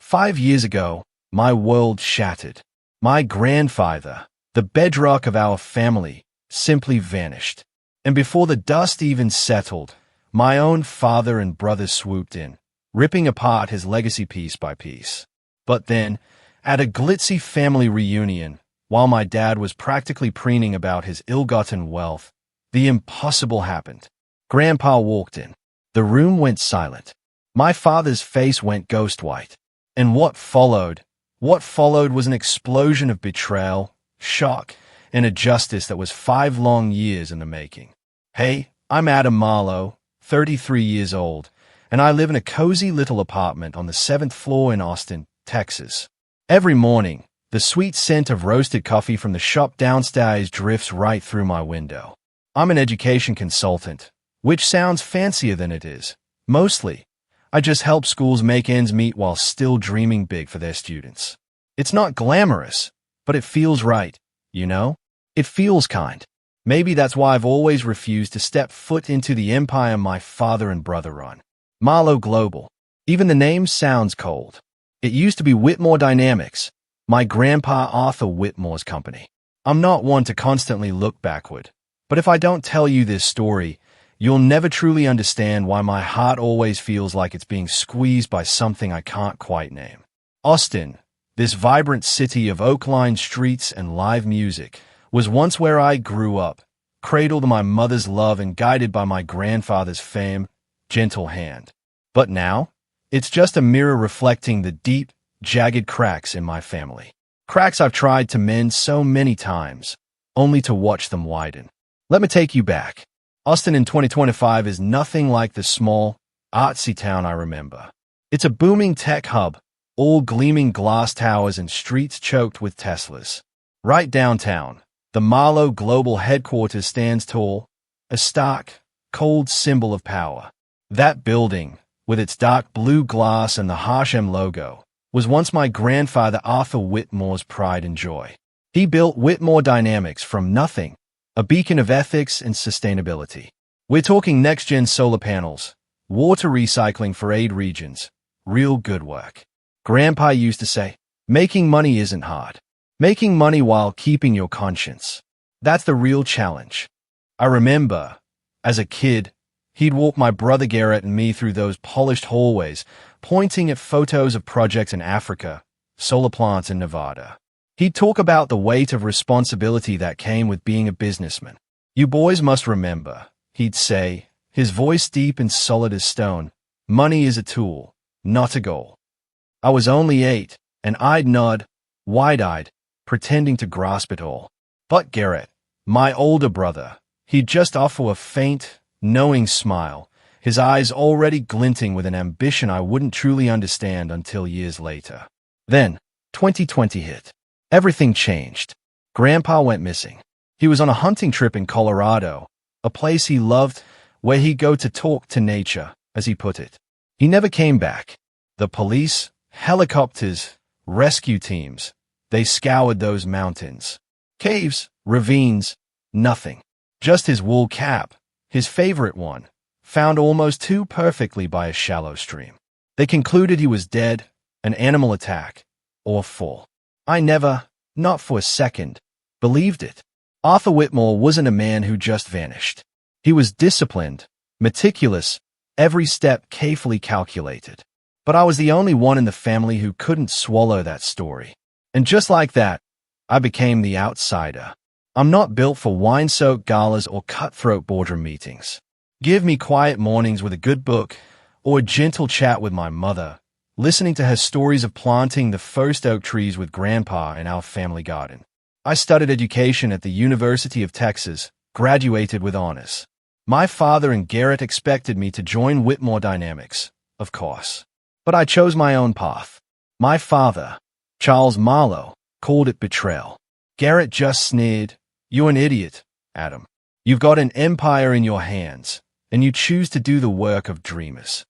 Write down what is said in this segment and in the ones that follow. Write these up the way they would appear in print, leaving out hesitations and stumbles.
5 years ago, my world shattered. My grandfather, the bedrock of our family, simply vanished. And before the dust even settled, my own father and brother swooped in, ripping apart his legacy piece by piece. But then, at a glitzy family reunion, while my dad was practically preening about his ill-gotten wealth, the impossible happened. Grandpa walked in. The room went silent. My father's face went ghost white. And what followed? What followed was an explosion of betrayal, shock, and a justice that was 5 long years in the making. Hey, I'm Adam Marlowe, 33 years old, and I live in a cozy little apartment on the 7th floor in Austin, Texas. Every morning, the sweet scent of roasted coffee from the shop downstairs drifts right through my window. I'm an education consultant, which sounds fancier than it is. Mostly, I just help schools make ends meet while still dreaming big for their students. It's not glamorous, but it feels right, you know? It feels kind. Maybe that's why I've always refused to step foot into the empire my father and brother run. Marlowe Global. Even the name sounds cold. It used to be Whitmore Dynamics, my grandpa Arthur Whitmore's company. I'm not one to constantly look backward, but if I don't tell you this story, you'll never truly understand why my heart always feels like it's being squeezed by something I can't quite name. Austin, this vibrant city of oak-lined streets and live music, was once where I grew up, cradled in my mother's love and guided by my grandfather's fame, gentle hand. But now, it's just a mirror reflecting the deep, jagged cracks in my family. Cracks I've tried to mend so many times, only to watch them widen. Let me take you back. Austin in 2025 is nothing like the small, artsy town I remember. It's a booming tech hub, all gleaming glass towers and streets choked with Teslas. Right downtown, the Marlowe Global headquarters stands tall, a stark, cold symbol of power. That building, with its dark blue glass and the harsh M logo, was once my grandfather Arthur Whitmore's pride and joy. He built Whitmore Dynamics from nothing, a beacon of ethics and sustainability. We're talking next-gen solar panels, water recycling for aid regions, real good work. Grandpa used to say, making money isn't hard. Making money while keeping your conscience. That's the real challenge. I remember, as a kid, he'd walk my brother Garrett and me through those polished hallways, pointing at photos of projects in Africa, solar plants in Nevada. He'd talk about the weight of responsibility that came with being a businessman. You boys must remember, he'd say, his voice deep and solid as stone, money is a tool, not a goal. I was only 8, and I'd nod, wide-eyed, pretending to grasp it all. But Garrett, my older brother, he'd just offer a faint, knowing smile, his eyes already glinting with an ambition I wouldn't truly understand until years later. Then, 2020 hit. Everything changed. Grandpa went missing. He was on a hunting trip in Colorado, a place he loved, where he'd go to talk to nature, as he put it. He never came back. The police, helicopters, rescue teams, they scoured those mountains. Caves, ravines, nothing. Just his wool cap, his favorite one, found almost too perfectly by a shallow stream. They concluded he was dead, an animal attack, or full. I never, not for a second, believed it. Arthur Whitmore wasn't a man who just vanished. He was disciplined, meticulous, every step carefully calculated. But I was the only one in the family who couldn't swallow that story. And just like that, I became the outsider. I'm not built for wine-soaked galas or cutthroat boardroom meetings. Give me quiet mornings with a good book, or a gentle chat with my mother, listening to her stories of planting the first oak trees with Grandpa in our family garden. I studied education at the University of Texas, graduated with honors. My father and Garrett expected me to join Whitmore Dynamics, of course. But I chose my own path. My father, Charles Marlowe, called it betrayal. Garrett just sneered, "You're an idiot, Adam. You've got an empire in your hands, and you choose to do the work of dreamers."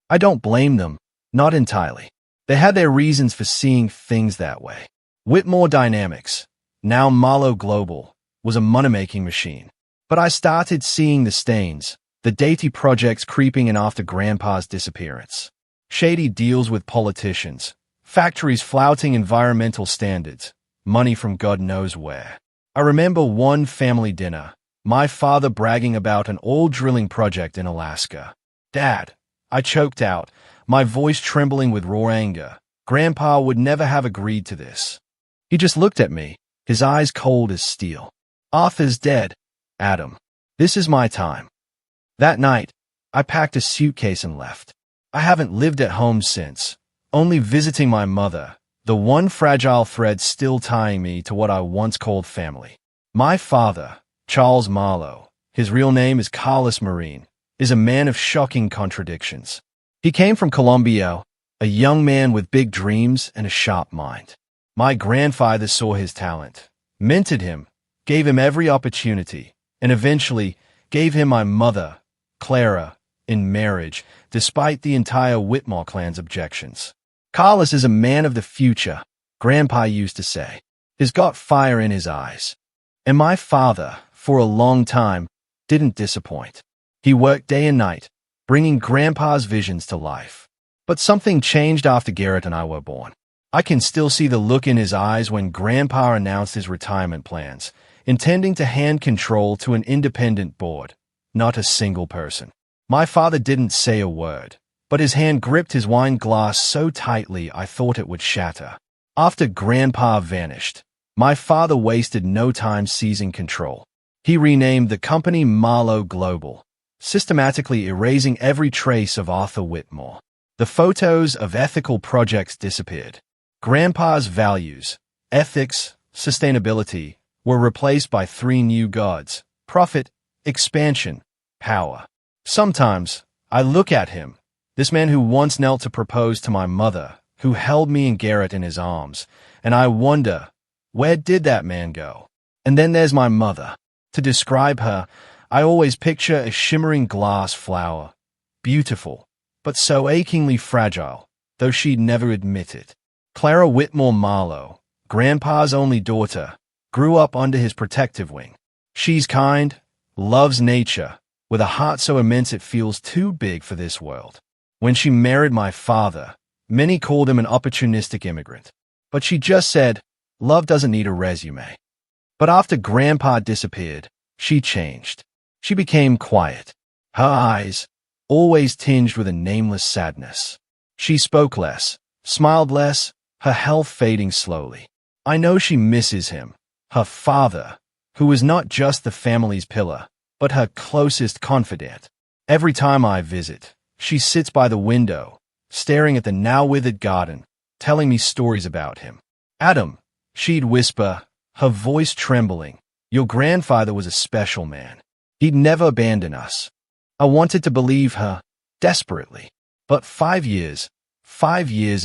I don't blame them. Not entirely. They had their reasons for seeing things that way. Whitmore Dynamics, now Marlowe Global, was a money-making machine. But I started seeing the stains, the dirty projects creeping in after Grandpa's disappearance. Shady deals with politicians, factories flouting environmental standards, money from God knows where. I remember one family dinner, my father bragging about an oil drilling project in Alaska. "Dad," I choked out, my voice trembling with raw anger. "Grandpa would never have agreed to this." He just looked at me, his eyes cold as steel. "Arthur's dead, Adam. This is my time." That night, I packed a suitcase and left. I haven't lived at home since, only visiting my mother, the one fragile thread still tying me to what I once called family. My father, Charles Marlowe, his real name is Carlos Marine, is a man of shocking contradictions. He came from Colombia, a young man with big dreams and a sharp mind. My grandfather saw his talent, minted him, gave him every opportunity, and eventually gave him my mother, Clara, in marriage, despite the entire Whitmore clan's objections. Carlos is a man of the future, Grandpa used to say. He's got fire in his eyes. And my father, for a long time, didn't disappoint. He worked day and night, bringing Grandpa's visions to life. But something changed after Garrett and I were born. I can still see the look in his eyes when Grandpa announced his retirement plans, intending to hand control to an independent board, not a single person. My father didn't say a word, but his hand gripped his wine glass so tightly I thought it would shatter. After Grandpa vanished, my father wasted no time seizing control. He renamed the company Marlowe Global, systematically erasing every trace of Arthur Whitmore. The photos of ethical projects disappeared. Grandpa's values, ethics, sustainability, were replaced by three new gods: profit, expansion, power. Sometimes, I look at him, this man who once knelt to propose to my mother, who held me and Garrett in his arms, and I wonder, where did that man go? And then there's my mother. To describe her, I always picture a shimmering glass flower, beautiful, but so achingly fragile, though she'd never admit it. Clara Whitmore Marlowe, Grandpa's only daughter, grew up under his protective wing. She's kind, loves nature, with a heart so immense it feels too big for this world. When she married my father, many called him an opportunistic immigrant. But she just said, love doesn't need a resume. But after Grandpa disappeared, she changed. She became quiet. Her eyes, always tinged with a nameless sadness. She spoke less, smiled less, her health fading slowly. I know she misses him, her father, who was not just the family's pillar, but her closest confidant. Every time I visit, she sits by the window, staring at the now-withered garden, telling me stories about him. "Adam," she'd whisper, her voice trembling, "your grandfather was a special man. He'd never abandon us." I wanted to believe her, desperately. But 5 years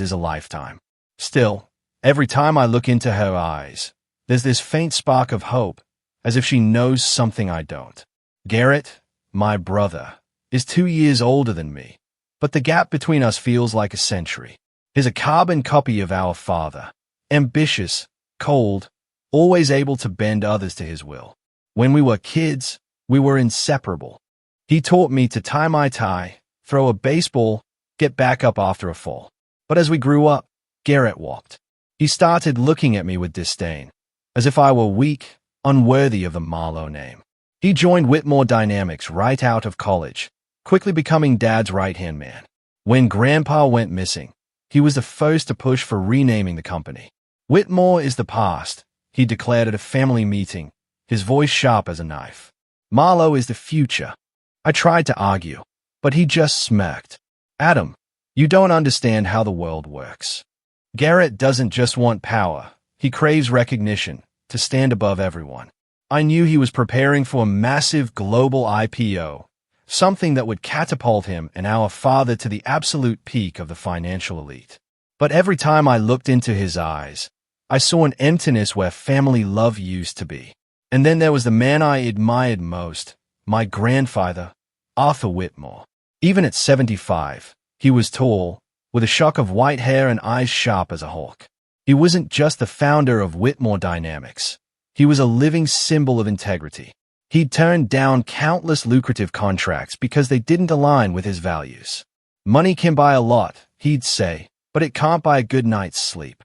is a lifetime. Still, every time I look into her eyes, there's this faint spark of hope, as if she knows something I don't. Garrett, my brother, is 2 years older than me, but the gap between us feels like a century. He's a carbon copy of our father, ambitious, cold, always able to bend others to his will. When we were kids, we were inseparable. He taught me to tie my tie, throw a baseball, get back up after a fall. But as we grew up, Garrett walked. He started looking at me with disdain, as if I were weak, unworthy of the Marlowe name. He joined Whitmore Dynamics right out of college, quickly becoming Dad's right-hand man. When Grandpa went missing, he was the first to push for renaming the company. "Whitmore is the past," he declared at a family meeting, his voice sharp as a knife. "Marlowe is the future." I tried to argue, but he just smirked. "Adam, you don't understand how the world works. Garrett doesn't just want power, he craves recognition, to stand above everyone." I knew he was preparing for a massive global IPO, something that would catapult him and our father to the absolute peak of the financial elite. But every time I looked into his eyes, I saw an emptiness where family love used to be. And then there was the man I admired most, my grandfather, Arthur Whitmore. Even at 75, he was tall, with a shock of white hair and eyes sharp as a hawk. He wasn't just the founder of Whitmore Dynamics. He was a living symbol of integrity. He'd turned down countless lucrative contracts because they didn't align with his values. "Money can buy a lot," he'd say, but it can't buy a good night's sleep.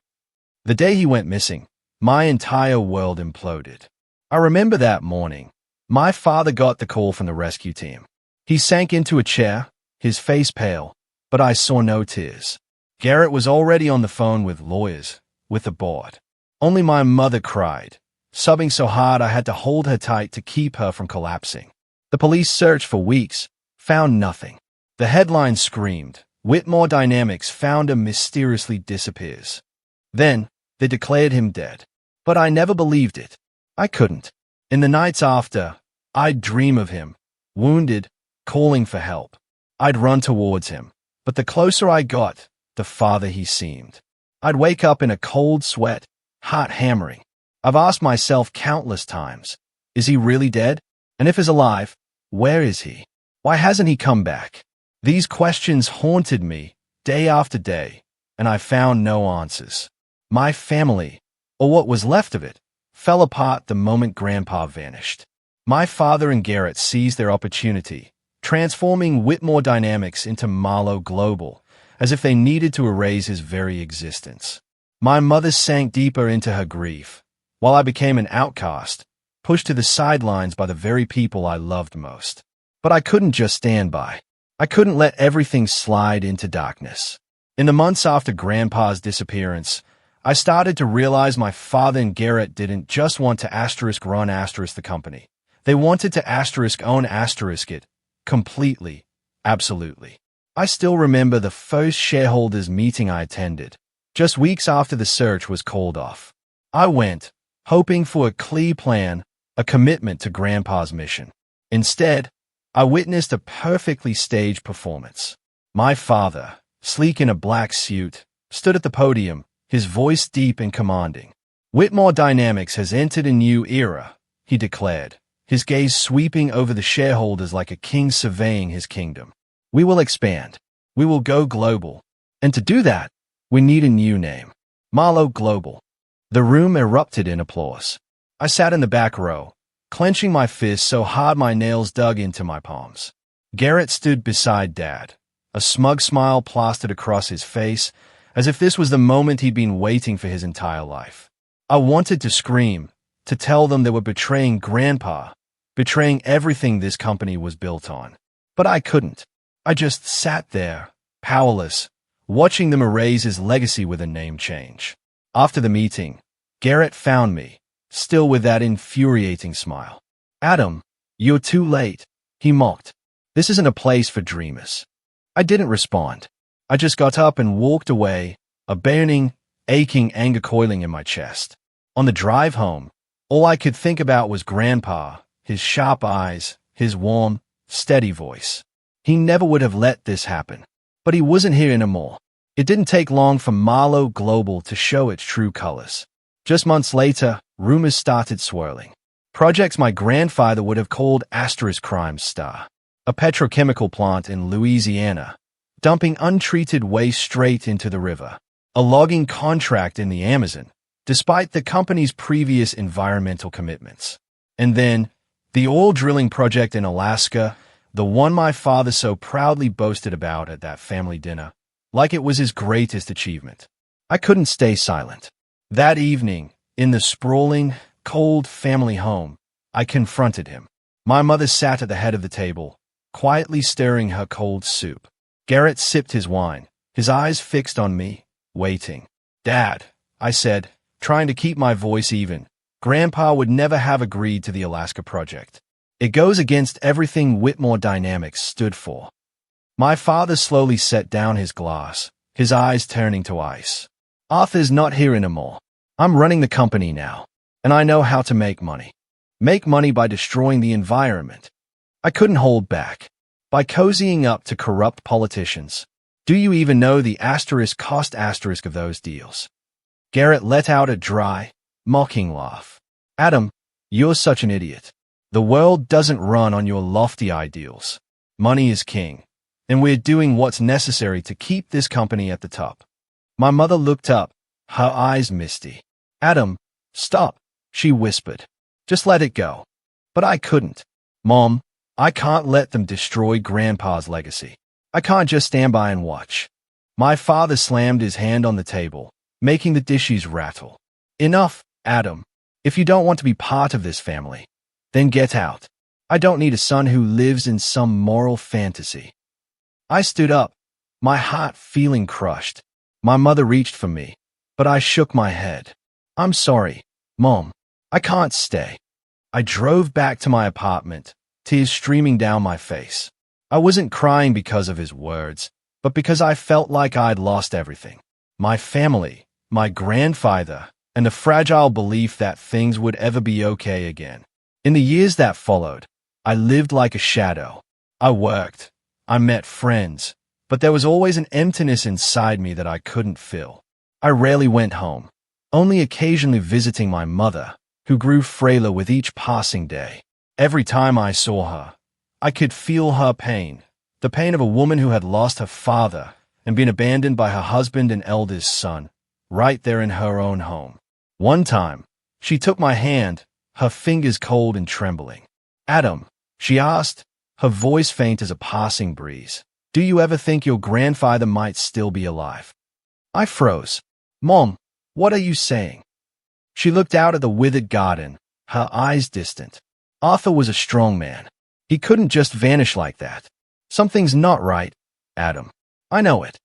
The day he went missing, my entire world imploded. I remember that morning. My father got the call from the rescue team. He sank into a chair, his face pale, but I saw no tears. Garrett was already on the phone with lawyers, with the board. Only my mother cried, sobbing so hard I had to hold her tight to keep her from collapsing. The police searched for weeks, found nothing. The headline screamed, Whitmore Dynamics founder mysteriously disappears. Then, they declared him dead. But I never believed it. I couldn't. In the nights after, I'd dream of him, wounded, calling for help. I'd run towards him, but the closer I got, the farther he seemed. I'd wake up in a cold sweat, heart hammering. I've asked myself countless times, is he really dead? And if he's alive, where is he? Why hasn't he come back? These questions haunted me day after day, and I found no answers. My family, or what was left of it, fell apart the moment Grandpa vanished. My father and Garrett seized their opportunity, transforming Whitmore Dynamics into Marlowe Global, as if they needed to erase his very existence. My mother sank deeper into her grief, while I became an outcast, pushed to the sidelines by the very people I loved most. But I couldn't just stand by. I couldn't let everything slide into darkness. In the months after Grandpa's disappearance, I started to realize my father and Garrett didn't just want to run the company. They wanted to own it, completely, absolutely. I still remember the first shareholders meeting I attended, just weeks after the search was called off. I went, hoping for a clear plan, a commitment to Grandpa's mission. Instead, I witnessed a perfectly staged performance. My father, sleek in a black suit, stood at the podium, his voice deep and commanding. Whitmore Dynamics has entered a new era, he declared, his gaze sweeping over the shareholders like a king surveying his kingdom. We will expand. We will go global. And to do that, we need a new name. Marlowe Global. The room erupted in applause. I sat in the back row, clenching my fists so hard my nails dug into my palms. Garrett stood beside Dad, a smug smile plastered across his face, as if this was the moment he'd been waiting for his entire life. I wanted to scream, to tell them they were betraying Grandpa, betraying everything this company was built on. But I couldn't. I just sat there, powerless, watching them erase his legacy with a name change. After the meeting, Garrett found me, still with that infuriating smile. Adam, you're too late, he mocked. This isn't a place for dreamers. I didn't respond. I just got up and walked away, a burning, aching anger coiling in my chest. On the drive home, all I could think about was Grandpa, his sharp eyes, his warm, steady voice. He never would have let this happen. But he wasn't here anymore. It didn't take long for Marlowe Global to show its true colors. Just months later, rumors started swirling. Projects my grandfather would have called Crime Star, a petrochemical plant in Louisiana, dumping untreated waste straight into the river. A logging contract in the Amazon, despite the company's previous environmental commitments. And then, the oil drilling project in Alaska, the one my father so proudly boasted about at that family dinner, like it was his greatest achievement. I couldn't stay silent. That evening, in the sprawling, cold family home, I confronted him. My mother sat at the head of the table, quietly stirring her cold soup. Garrett sipped his wine, his eyes fixed on me, waiting. Dad, I said, trying to keep my voice even, Grandpa would never have agreed to the Alaska project. It goes against everything Whitmore Dynamics stood for. My father slowly set down his glass, his eyes turning to ice. Arthur's not here anymore. I'm running the company now, and I know how to make money. Make money by destroying the environment. I couldn't hold back. By cozying up to corrupt politicians. Do you even know the cost of those deals? Garrett let out a dry, mocking laugh. Adam, you're such an idiot. The world doesn't run on your lofty ideals. Money is king, and we're doing what's necessary to keep this company at the top. My mother looked up, her eyes misty. Adam, stop, she whispered. Just let it go. But I couldn't. Mom, I can't let them destroy Grandpa's legacy. I can't just stand by and watch. My father slammed his hand on the table, making the dishes rattle. Enough, Adam. If you don't want to be part of this family, then get out. I don't need a son who lives in some moral fantasy. I stood up, my heart feeling crushed. My mother reached for me, but I shook my head. I'm sorry, Mom. I can't stay. I drove back to my apartment, tears streaming down my face. I wasn't crying because of his words, but because I felt like I'd lost everything. My family, my grandfather, and the fragile belief that things would ever be okay again. In the years that followed, I lived like a shadow. I worked. I met friends. But there was always an emptiness inside me that I couldn't fill. I rarely went home, only occasionally visiting my mother, who grew frailer with each passing day. Every time I saw her, I could feel her pain, the pain of a woman who had lost her father and been abandoned by her husband and eldest son, right there in her own home. One time, she took my hand, her fingers cold and trembling. Adam, she asked, her voice faint as a passing breeze. Do you ever think your grandfather might still be alive? I froze. Mom, what are you saying? She looked out at the withered garden, her eyes distant. Arthur was a strong man. He couldn't just vanish like that. Something's not right, Adam. I know it.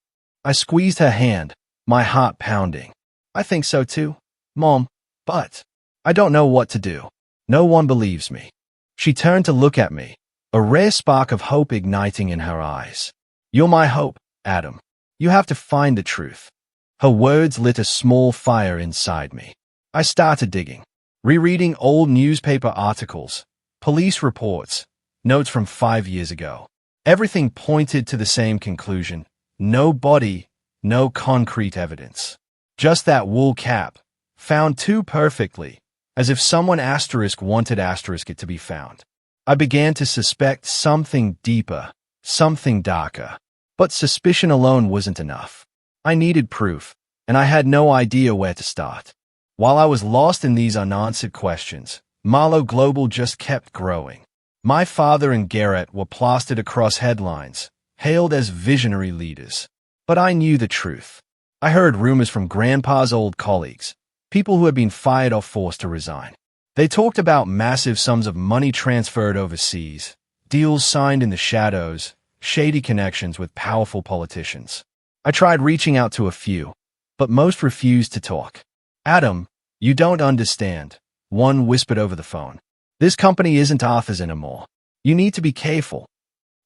I squeezed her hand, my heart pounding. I think so too, Mom, but I don't know what to do. No one believes me. She turned to look at me, a rare spark of hope igniting in her eyes. You're my hope, Adam. You have to find the truth. Her words lit a small fire inside me. I started digging, rereading old newspaper articles, police reports, notes from 5 years ago. Everything pointed to the same conclusion. No body, no concrete evidence. Just that wool cap, found too perfectly, as if someone wanted it to be found. I began to suspect something deeper, something darker. But suspicion alone wasn't enough. I needed proof, and I had no idea where to start. While I was lost in these unanswered questions, Marlowe Global just kept growing. My father and Garrett were plastered across headlines, hailed as visionary leaders. But I knew the truth. I heard rumors from Grandpa's old colleagues, people who had been fired or forced to resign. They talked about massive sums of money transferred overseas, deals signed in the shadows, shady connections with powerful politicians. I tried reaching out to a few, but most refused to talk. Adam, you don't understand, one whispered over the phone. This company isn't Arthur's anymore. You need to be careful.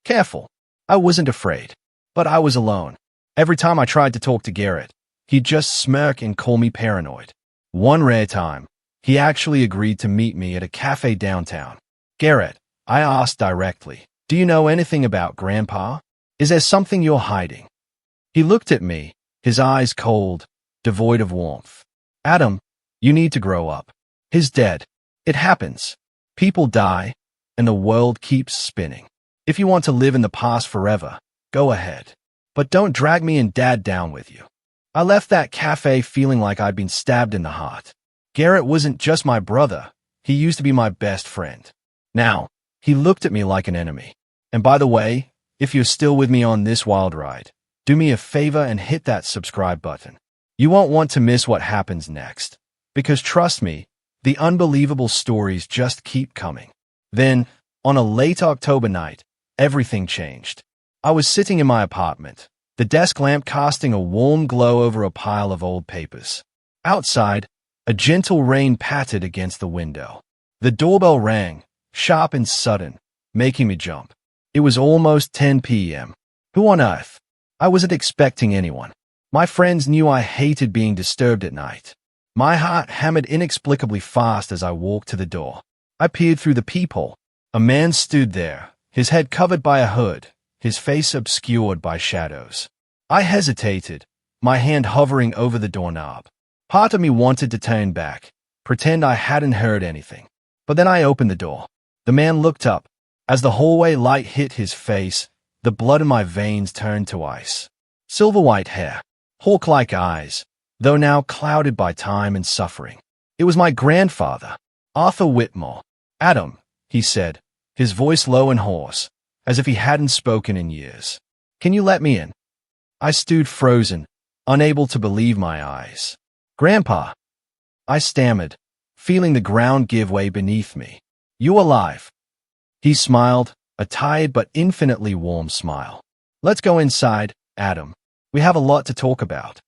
Careful. I wasn't afraid, but I was alone. Every time I tried to talk to Garrett, he'd just smirk and call me paranoid. One rare time, he actually agreed to meet me at a cafe downtown. Garrett, I asked directly, do you know anything about Grandpa? Is there something you're hiding? He looked at me, his eyes cold, devoid of warmth. Adam, you need to grow up. He's dead. It happens. People die, and the world keeps spinning. If you want to live in the past forever, go ahead. But don't drag me and Dad down with you. I left that cafe feeling like I'd been stabbed in the heart. Garrett wasn't just my brother. He used to be my best friend. Now, he looked at me like an enemy. And by the way, if you're still with me on this wild ride, do me a favor and hit that subscribe button. You won't want to miss what happens next. Because trust me, the unbelievable stories just keep coming. Then, on a late October night, everything changed. I was sitting in my apartment, the desk lamp casting a warm glow over a pile of old papers. Outside, a gentle rain pattered against the window. The doorbell rang, sharp and sudden, making me jump. It was almost 10 p.m. Who on earth? I wasn't expecting anyone. My friends knew I hated being disturbed at night. My heart hammered inexplicably fast as I walked to the door. I peered through the peephole. A man stood there, his head covered by a hood, his face obscured by shadows. I hesitated, my hand hovering over the doorknob. Part of me wanted to turn back, pretend I hadn't heard anything. But then I opened the door. The man looked up. As the hallway light hit his face, the blood in my veins turned to ice. Silver-white hair, hawk-like eyes, though now clouded by time and suffering. It was my grandfather, Arthur Whitmore. Adam, he said, his voice low and hoarse, as if he hadn't spoken in years. Can you let me in? I stood frozen, unable to believe my eyes. "Grandpa," I stammered, feeling the ground give way beneath me. "You alive?" He smiled, a tired but infinitely warm smile. "Let's go inside, Adam. We have a lot to talk about."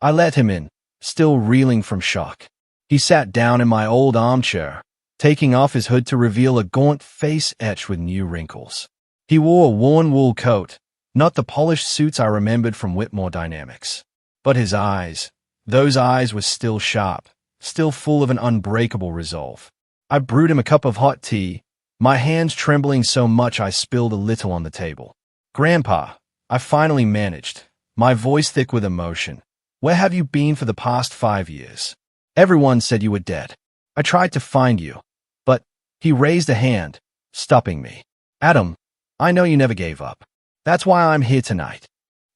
I let him in, still reeling from shock. He sat down in my old armchair, taking off his hood to reveal a gaunt face etched with new wrinkles. He wore a worn wool coat, not the polished suits I remembered from Whitmore Dynamics. But his eyes, those eyes were still sharp, still full of an unbreakable resolve. I brewed him a cup of hot tea, my hands trembling so much I spilled a little on the table. "Grandpa," I finally managed, my voice thick with emotion, "where have you been for the past 5 years? Everyone said you were dead. I tried to find you, but—" He raised a hand, stopping me. "Adam, I know you never gave up. That's why I'm here tonight."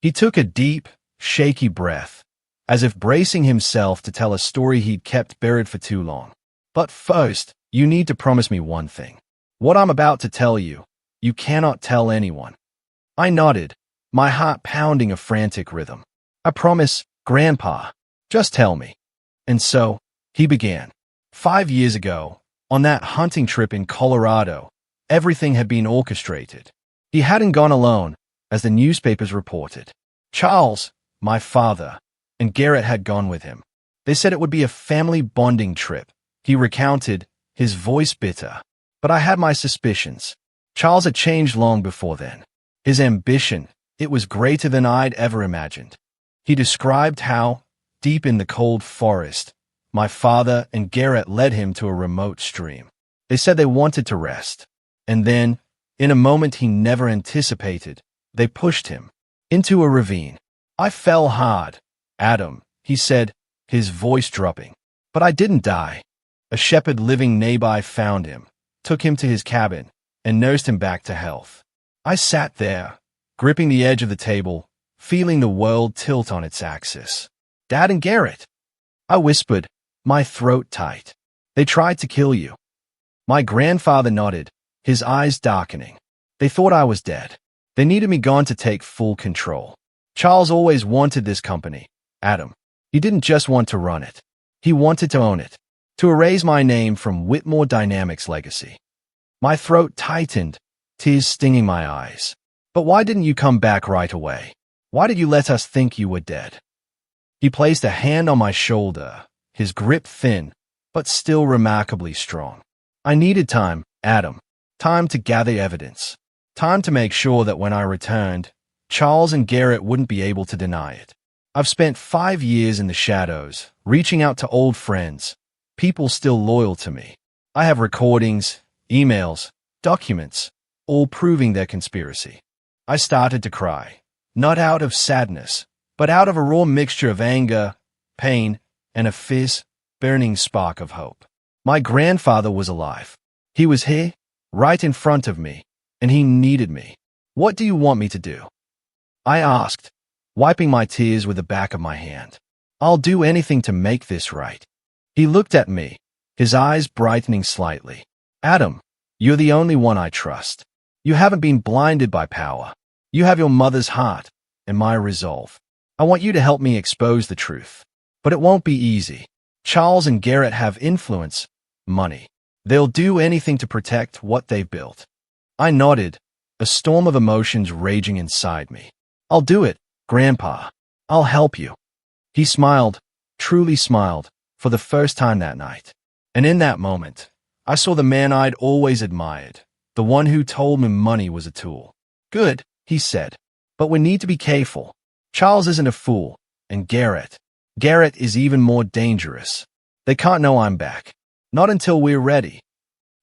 He took a deep, shaky breath, as if bracing himself to tell a story he'd kept buried for too long. "But first, you need to promise me one thing. What I'm about to tell you, you cannot tell anyone." I nodded, my heart pounding a frantic rhythm. "I promise, Grandpa. Just tell me." And so, he began. 5 years ago, on that hunting trip in Colorado, everything had been orchestrated. He hadn't gone alone, as the newspapers reported. Charles, my father, and Garrett had gone with him. They said it would be a family bonding trip. He recounted, his voice bitter. But I had my suspicions. Charles had changed long before then. His ambition, it was greater than I'd ever imagined. He described how, deep in the cold forest, my father and Garrett led him to a remote stream. They said they wanted to rest. And then, in a moment he never anticipated, they pushed him into a ravine. "I fell hard, Adam," he said, his voice dropping. "But I didn't die. A shepherd living nearby found him, took him to his cabin, and nursed him back to health." I sat there, gripping the edge of the table, feeling the world tilt on its axis. "Dad and Garrett," I whispered, my throat tight. "They tried to kill you." My grandfather nodded, his eyes darkening. "They thought I was dead. They needed me gone to take full control. Charles always wanted this company, Adam. He didn't just want to run it. He wanted to own it, to erase my name from Whitmore Dynamics' legacy." My throat tightened, tears stinging my eyes. "But why didn't you come back right away? Why did you let us think you were dead?" He placed a hand on my shoulder, his grip thin, but still remarkably strong. "I needed time, Adam. Time to gather evidence. Time to make sure that when I returned, Charles and Garrett wouldn't be able to deny it. I've spent 5 years in the shadows, reaching out to old friends, people still loyal to me. I have recordings, emails, documents, all proving their conspiracy." I started to cry, not out of sadness, but out of a raw mixture of anger, pain, and a fierce, burning spark of hope. My grandfather was alive. He was here, right in front of me, and he needed me. "What do you want me to do?" I asked, wiping my tears with the back of my hand. "I'll do anything to make this right." He looked at me, his eyes brightening slightly. "Adam, you're the only one I trust. You haven't been blinded by power. You have your mother's heart and my resolve. I want you to help me expose the truth. But it won't be easy. Charles and Garrett have influence, money. They'll do anything to protect what they've built." I nodded, a storm of emotions raging inside me. "I'll do it, Grandpa. I'll help you." He smiled, truly smiled, for the first time that night. And in that moment, I saw the man I'd always admired, the one who told me money was a tool. "Good," he said, "but we need to be careful. Charles isn't a fool, and Garrett is even more dangerous. They can't know I'm back. Not until we're ready."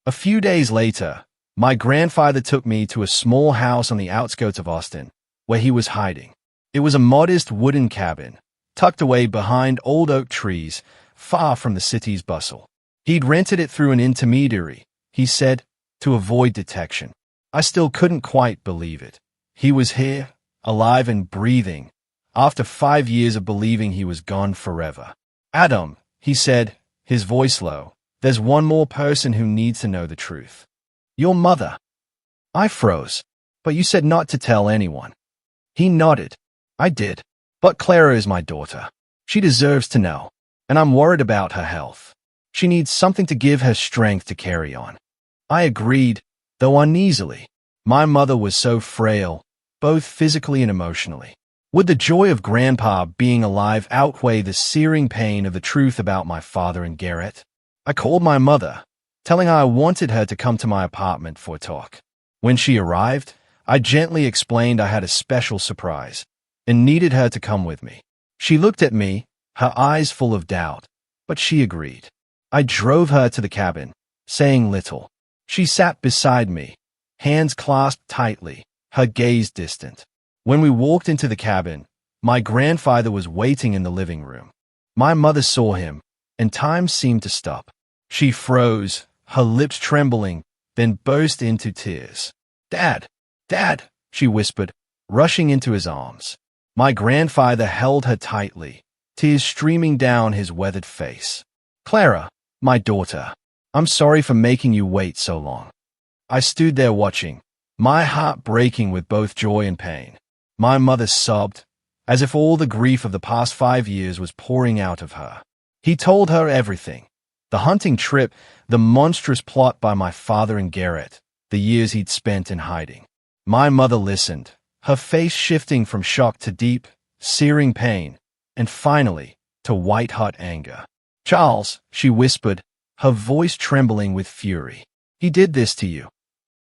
A few days later, my grandfather took me to a small house on the outskirts of Austin, where he was hiding. It was a modest wooden cabin, tucked away behind old oak trees, far from the city's bustle. He'd rented it through an intermediary, he said, to avoid detection. I still couldn't quite believe it. He was here, alive and breathing, after 5 years of believing he was gone forever. "Adam," he said, his voice low, "there's one more person who needs to know the truth. Your mother." I froze. "But you said not to tell anyone." He nodded. I did. But Clara is my daughter. She deserves to know. And I'm worried about her health. She needs something to give her strength to carry on. I agreed, though uneasily. My mother was so frail, both physically and emotionally. Would the joy of Grandpa being alive outweigh the searing pain of the truth about my father and Garrett? I called my mother, telling her I wanted her to come to my apartment for a talk. When she arrived, I gently explained I had a special surprise and needed her to come with me. She looked at me, her eyes full of doubt, but she agreed. I drove her to the cabin, saying little. She sat beside me, hands clasped tightly, her gaze distant. When we walked into the cabin, my grandfather was waiting in the living room. My mother saw him, and time seemed to stop. She froze, her lips trembling, then burst into tears. "Dad! Dad!" she whispered, rushing into his arms. My grandfather held her tightly, tears streaming down his weathered face. "Clara, my daughter, I'm sorry for making you wait so long." I stood there watching, my heart breaking with both joy and pain. My mother sobbed, as if all the grief of the past 5 years was pouring out of her. He told her everything. The hunting trip, the monstrous plot by my father and Garrett, the years he'd spent in hiding. My mother listened, her face shifting from shock to deep, searing pain, and finally, to white-hot anger. "Charles," she whispered, her voice trembling with fury. "He did this to you."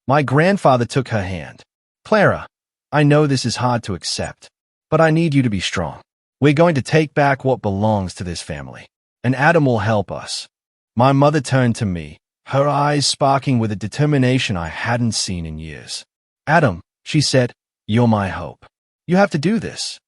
My grandfather took her hand. "Clara, I know this is hard to accept, but I need you to be strong. We're going to take back what belongs to this family, and Adam will help us." My mother turned to me, her eyes sparkling with a determination I hadn't seen in years. "Adam," she said, "you're my hope. You have to do this."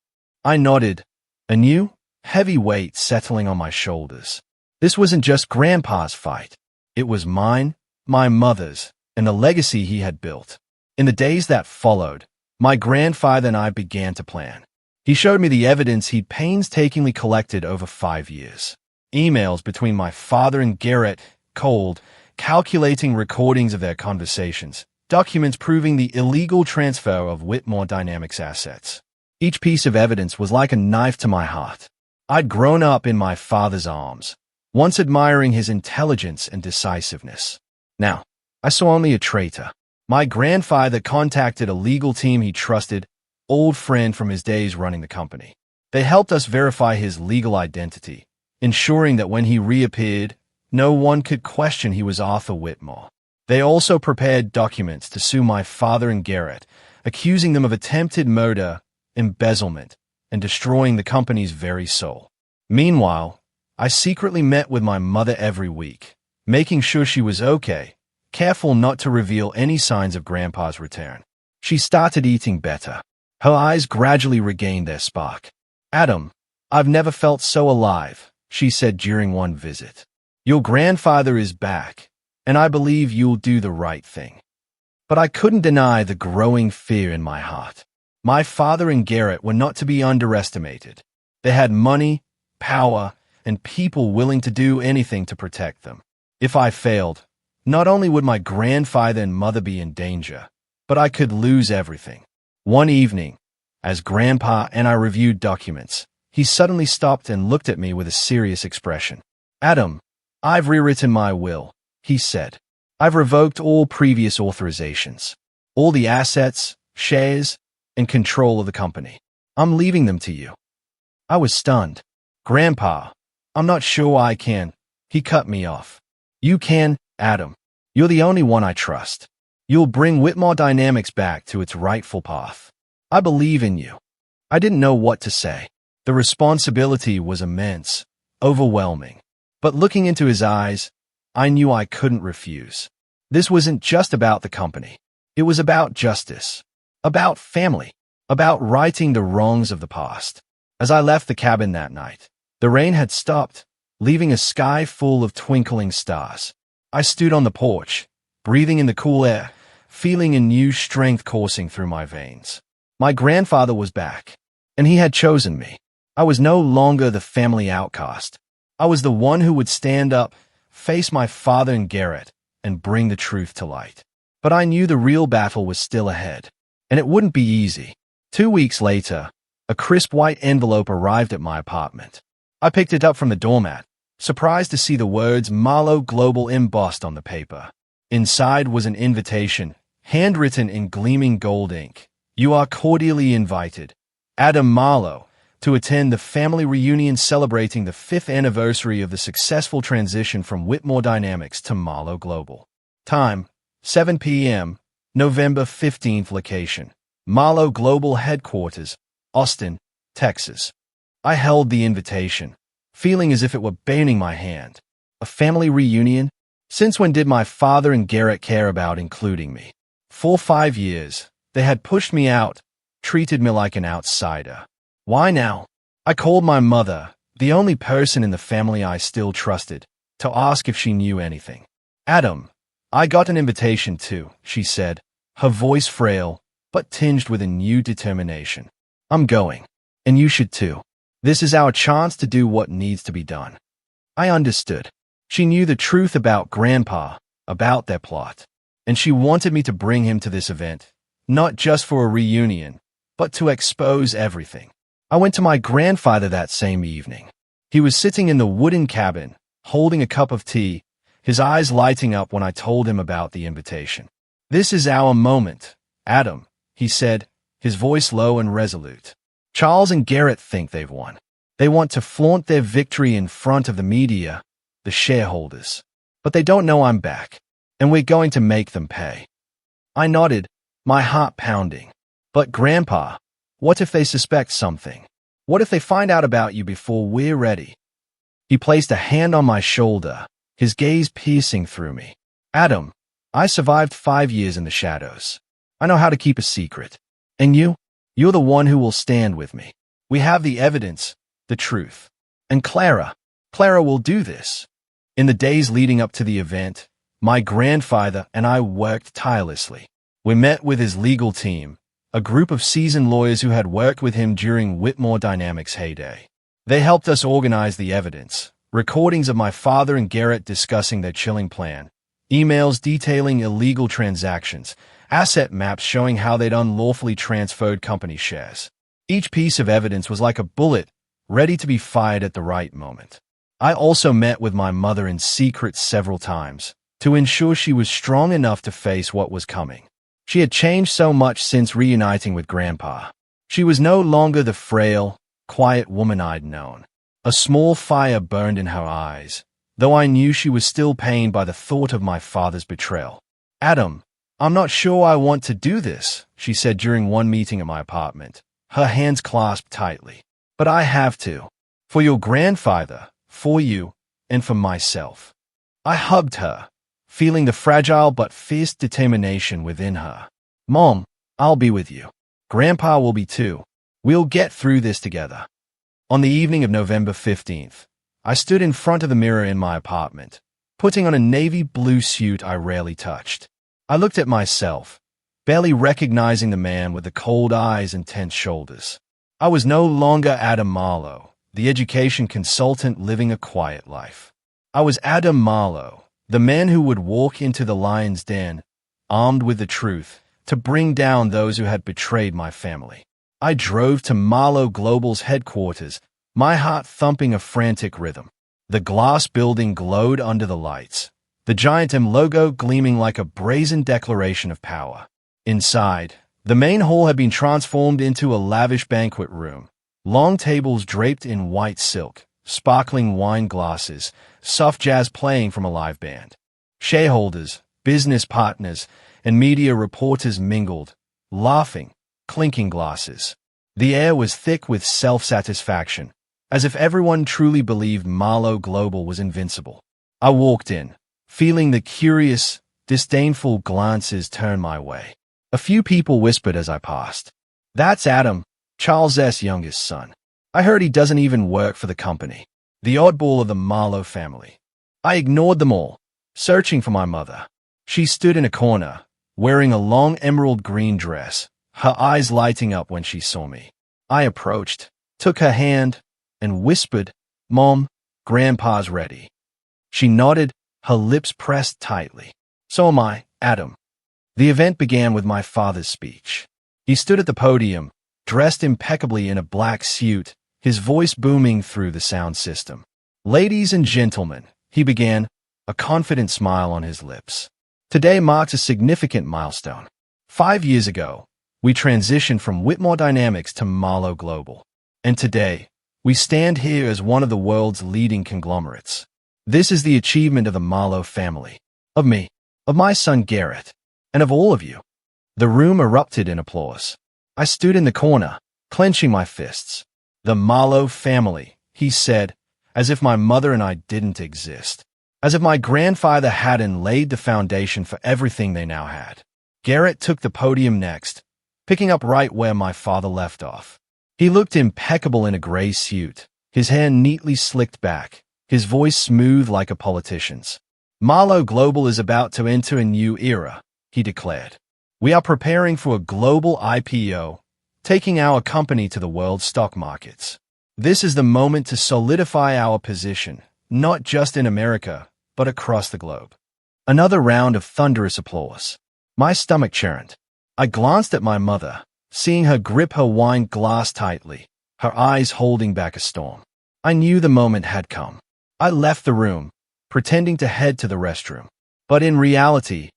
I nodded, a new, heavy weight settling on my shoulders. This wasn't just Grandpa's fight. It was mine, my mother's, and the legacy he had built. In the days that followed, my grandfather and I began to plan. He showed me the evidence he'd painstakingly collected over 5 years. Emails between my father and Garrett, cold, calculating recordings of their conversations, documents proving the illegal transfer of Whitmore Dynamics assets. Each piece of evidence was like a knife to my heart. I'd grown up in my father's arms, once admiring his intelligence and decisiveness. Now, I saw only a traitor. My grandfather contacted a legal team he trusted, old friend from his days running the company. They helped us verify his legal identity, ensuring that when he reappeared, no one could question he was Arthur Whitmore. They also prepared documents to sue my father and Garrett, accusing them of attempted murder, embezzlement, and destroying the company's very soul. Meanwhile, I secretly met with my mother every week, making sure she was okay, careful not to reveal any signs of Grandpa's return. She started eating better. Her eyes gradually regained their spark. "Adam, I've never felt so alive," she said during one visit. "Your grandfather is back, and I believe you'll do the right thing." But I couldn't deny the growing fear in my heart. My father and Garrett were not to be underestimated. They had money, power, and people willing to do anything to protect them. If I failed, not only would my grandfather and mother be in danger, but I could lose everything. One evening, as Grandpa and I reviewed documents, he suddenly stopped and looked at me with a serious expression. "Adam, I've rewritten my will," he said. "I've revoked all previous authorizations, all the assets, shares, and control of the company. I'm leaving them to you." I was stunned. "Grandpa, I'm not sure I can." He cut me off. "You can, Adam. You're the only one I trust. You'll bring Whitmore Dynamics back to its rightful path. I believe in you." I didn't know what to say. The responsibility was immense, overwhelming. But looking into his eyes, I knew I couldn't refuse. This wasn't just about the company. It was about justice, about family, about righting the wrongs of the past. As I left the cabin that night, the rain had stopped, leaving a sky full of twinkling stars. I stood on the porch, breathing in the cool air, feeling a new strength coursing through my veins. My grandfather was back, and he had chosen me. I was no longer the family outcast. I was the one who would stand up, face my father and Garrett, and bring the truth to light. But I knew the real battle was still ahead, and it wouldn't be easy. 2 weeks later, A crisp white envelope arrived at my apartment. I picked it up from the doormat, surprised to see the words Marlowe Global embossed on the paper. Inside was an invitation, handwritten in gleaming gold ink. You are cordially invited, Adam Marlowe, to attend the family reunion celebrating the 5th anniversary of the successful transition from Whitmore Dynamics to Marlowe Global. Time, 7 p.m., November 15th. Location, Marlowe Global Headquarters, Austin, Texas. I held the invitation, feeling as if it were baiting my hand. A family reunion? Since when did my father and Garrett care about including me? For 5 years, they had pushed me out, treated me like an outsider. Why now? I called my mother, the only person in the family I still trusted, to ask if she knew anything. Adam, I got an invitation too, she said, her voice frail, but tinged with a new determination. I'm going, and you should too. This is our chance to do what needs to be done. I understood. She knew the truth about Grandpa, about their plot, and she wanted me to bring him to this event, not just for a reunion, but to expose everything. I went to my grandfather that same evening. He was sitting in the wooden cabin, holding a cup of tea, his eyes lighting up when I told him about the invitation. This is our moment, Adam, he said, his voice low and resolute. Charles and Garrett think they've won. They want to flaunt their victory in front of the media, the shareholders. But they don't know I'm back, and we're going to make them pay. I nodded, my heart pounding. But Grandpa, what if they suspect something? What if they find out about you before we're ready? He placed a hand on my shoulder, his gaze piercing through me. Adam, I survived 5 years in the shadows. I know how to keep a secret. And you're the one who will stand with me. We have the evidence, the truth. And Clara will do this. In the days leading up to the event, my grandfather and I worked tirelessly. We met with his legal team, a group of seasoned lawyers who had worked with him during Whitmore Dynamics' heyday. They helped us organize the evidence, recordings of my father and Garrett discussing their chilling plan, emails detailing illegal transactions, asset maps showing how they'd unlawfully transferred company shares. Each piece of evidence was like a bullet, ready to be fired at the right moment. I also met with my mother in secret several times, to ensure she was strong enough to face what was coming. She had changed so much since reuniting with Grandpa. She was no longer the frail, quiet woman I'd known. A small fire burned in her eyes, though I knew she was still pained by the thought of my father's betrayal. Adam, I'm not sure I want to do this, she said during one meeting at my apartment, her hands clasped tightly. But I have to. For your grandfather, for you, and for myself. I hugged her, feeling the fragile but fierce determination within her. Mom, I'll be with you. Grandpa will be too. We'll get through this together. On the evening of November 15th, I stood in front of the mirror in my apartment, putting on a navy blue suit I rarely touched. I looked at myself, barely recognizing the man with the cold eyes and tense shoulders. I was no longer Adam Marlowe, the education consultant living a quiet life. I was Adam Marlowe, the man who would walk into the lion's den, armed with the truth, to bring down those who had betrayed my family. I drove to Marlowe Global's headquarters, my heart thumping a frantic rhythm. The glass building glowed under the lights, the giant M logo gleaming like a brazen declaration of power. Inside, the main hall had been transformed into a lavish banquet room, long tables draped in white silk, sparkling wine glasses, soft jazz playing from a live band. Shareholders, business partners, and media reporters mingled, laughing, clinking glasses. The air was thick with self-satisfaction, as if everyone truly believed Marlowe Global was invincible. I walked in, feeling the curious, disdainful glances turn my way. A few people whispered as I passed. That's Adam, Charles' youngest son. I heard he doesn't even work for the company. The oddball of the Marlowe family. I ignored them all, searching for my mother. She stood in a corner, wearing a long emerald green dress, her eyes lighting up when she saw me. I approached, took her hand, and whispered, Mom, Grandpa's ready. She nodded, her lips pressed tightly. So am I, Adam. The event began with my father's speech. He stood at the podium, dressed impeccably in a black suit, his voice booming through the sound system. "Ladies and gentlemen," he began, a confident smile on his lips. "Today marks a significant milestone. 5 years ago, we transitioned from Whitmore Dynamics to Marlowe Global. And today, we stand here as one of the world's leading conglomerates. This is the achievement of the Marlowe family, of me, of my son Garrett, and of all of you." The room erupted in applause. I stood in the corner, clenching my fists. "The Marlowe family," he said, as if my mother and I didn't exist. As if my grandfather hadn't laid the foundation for everything they now had. Garrett took the podium next, picking up right where my father left off. He looked impeccable in a gray suit, his hair neatly slicked back, his voice smooth like a politician's. "Marlowe Global is about to enter a new era," he declared. "We are preparing for a global IPO, taking our company to the world stock markets. This is the moment to solidify our position, not just in America, but across the globe." Another round of thunderous applause. My stomach churned. I glanced at my mother, seeing her grip her wine glass tightly, her eyes holding back a storm. I knew the moment had come. I left the room, pretending to head to the restroom. But in reality,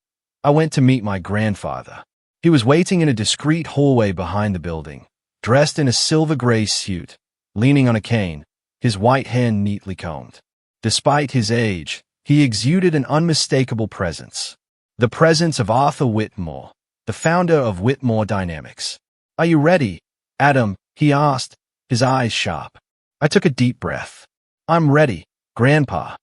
I went to meet my grandfather. He was waiting in a discreet hallway behind the building, dressed in a silver-gray suit, leaning on a cane, his white hair neatly combed. Despite his age, he exuded an unmistakable presence. The presence of Arthur Whitmore, the founder of Whitmore Dynamics. "Are you ready, Adam?" he asked, his eyes sharp. I took a deep breath. "I'm ready, Grandpa."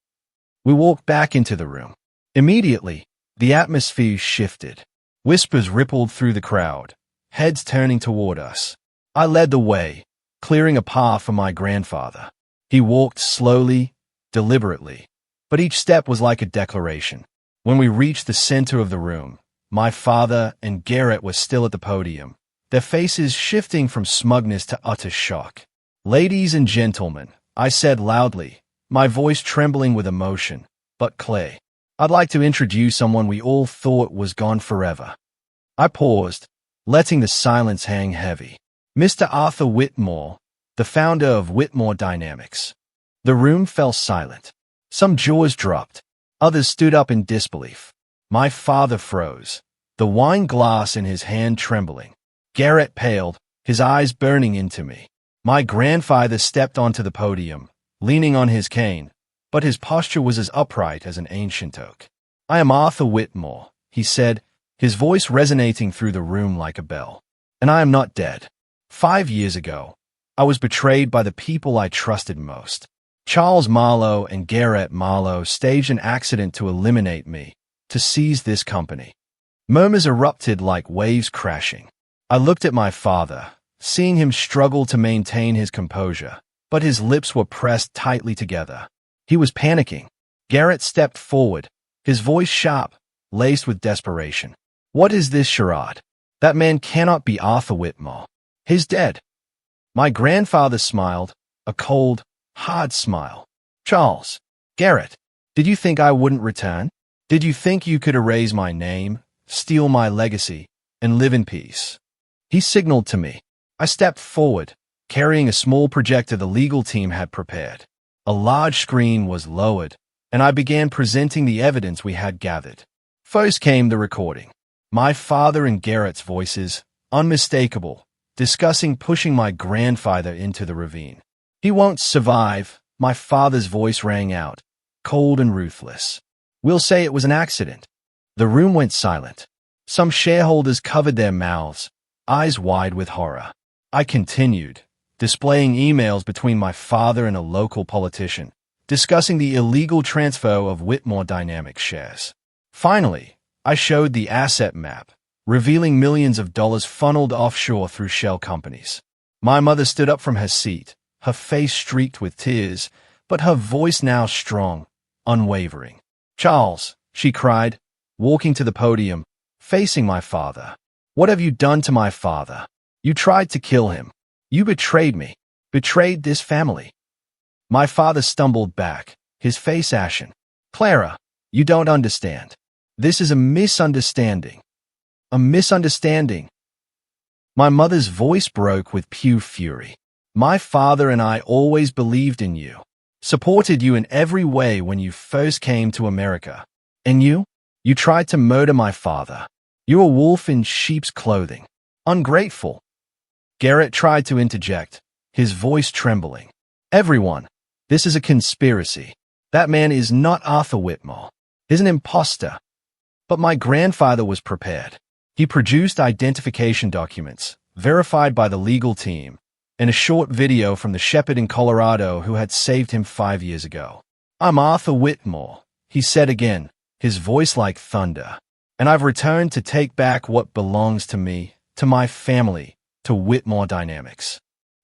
We walked back into the room. Immediately, the atmosphere shifted. Whispers rippled through the crowd, heads turning toward us. I led the way, clearing a path for my grandfather. He walked slowly, deliberately, but each step was like a declaration. When we reached the center of the room, my father and Garrett were still at the podium, their faces shifting from smugness to utter shock. "Ladies and gentlemen," I said loudly, my voice trembling with emotion, but clear. "I'd like to introduce someone we all thought was gone forever." I paused, letting the silence hang heavy. "Mr. Arthur Whitmore, the founder of Whitmore Dynamics." The room fell silent. Some jaws dropped. Others stood up in disbelief. My father froze, the wine glass in his hand trembling. Garrett paled, his eyes burning into me. My grandfather stepped onto the podium, leaning on his cane, but his posture was as upright as an ancient oak. "I am Arthur Whitmore," he said, his voice resonating through the room like a bell. "And I am not dead. 5 years ago, I was betrayed by the people I trusted most. Charles Marlowe and Garrett Marlowe staged an accident to eliminate me, to seize this company." Murmurs erupted like waves crashing. I looked at my father, seeing him struggle to maintain his composure, but his lips were pressed tightly together. He was panicking. Garrett stepped forward, his voice sharp, laced with desperation. "What is this charade? That man cannot be Arthur Whitmore. He's dead." My grandfather smiled, a cold, hard smile. "Charles, Garrett, did you think I wouldn't return? Did you think you could erase my name, steal my legacy, and live in peace?" He signaled to me. I stepped forward, carrying a small projector the legal team had prepared. A large screen was lowered, and I began presenting the evidence we had gathered. First came the recording. My father and Garrett's voices, unmistakable, discussing pushing my grandfather into the ravine. "He won't survive," my father's voice rang out, cold and ruthless. "We'll say it was an accident." The room went silent. Some shareholders covered their mouths, eyes wide with horror. I continued, displaying emails between my father and a local politician, discussing the illegal transfer of Whitmore Dynamics shares. Finally, I showed the asset map, revealing millions of dollars funneled offshore through shell companies. My mother stood up from her seat, her face streaked with tears, but her voice now strong, unwavering. "Charles," she cried, walking to the podium, facing my father. "What have you done to my father? You tried to kill him. You betrayed me, betrayed this family." My father stumbled back, his face ashen. "Clara, you don't understand. This is a misunderstanding." "A misunderstanding?" My mother's voice broke with pure fury. My father and I always believed in you, supported you in every way when you first came to America. And you? You tried to murder my father. You're a wolf in sheep's clothing. Ungrateful. Garrett tried to interject, his voice trembling. Everyone, this is a conspiracy. That man is not Arthur Whitmore. He's an imposter. But my grandfather was prepared. He produced identification documents, verified by the legal team, and a short video from the shepherd in Colorado who had saved him 5 years ago. I'm Arthur Whitmore, he said again, his voice like thunder. And I've returned to take back what belongs to me, to my family, to Whitmore Dynamics.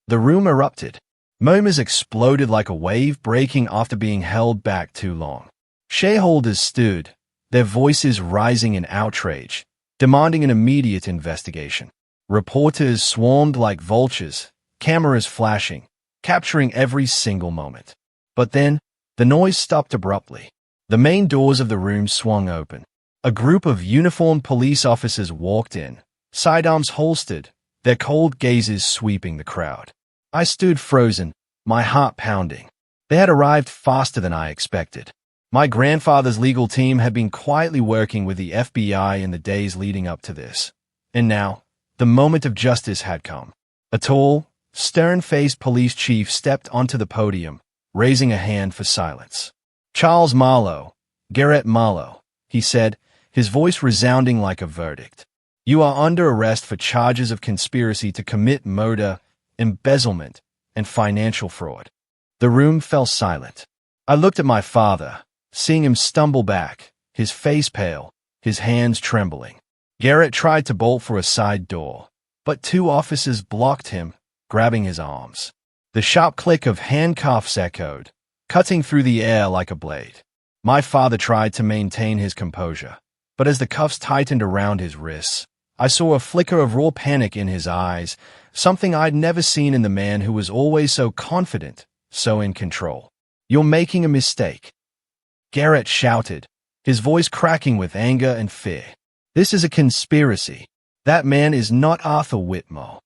The room erupted. Murmurs exploded like a wave breaking after being held back too long. Shareholders stood, their voices rising in outrage, demanding an immediate investigation. Reporters swarmed like vultures, cameras flashing, capturing every single moment. But then, the noise stopped abruptly. The main doors of the room swung open. A group of uniformed police officers walked in, sidearms holstered, their cold gazes sweeping the crowd. I stood frozen, my heart pounding. They had arrived faster than I expected. My grandfather's legal team had been quietly working with the FBI in the days leading up to this. And now, the moment of justice had come. A tall, stern-faced police chief stepped onto the podium, raising a hand for silence. Charles Marlowe, Garrett Marlowe, he said, his voice resounding like a verdict. You are under arrest for charges of conspiracy to commit murder, embezzlement, and financial fraud. The room fell silent. I looked at my father, seeing him stumble back, his face pale, his hands trembling. Garrett tried to bolt for a side door, but 2 officers blocked him, grabbing his arms. The sharp click of handcuffs echoed, cutting through the air like a blade. My father tried to maintain his composure, but as the cuffs tightened around his wrists, I saw a flicker of raw panic in his eyes, something I'd never seen in the man who was always so confident, so in control. You're making a mistake, Garrett shouted, his voice cracking with anger and fear. This is a conspiracy. That man is not Arthur Whitmore.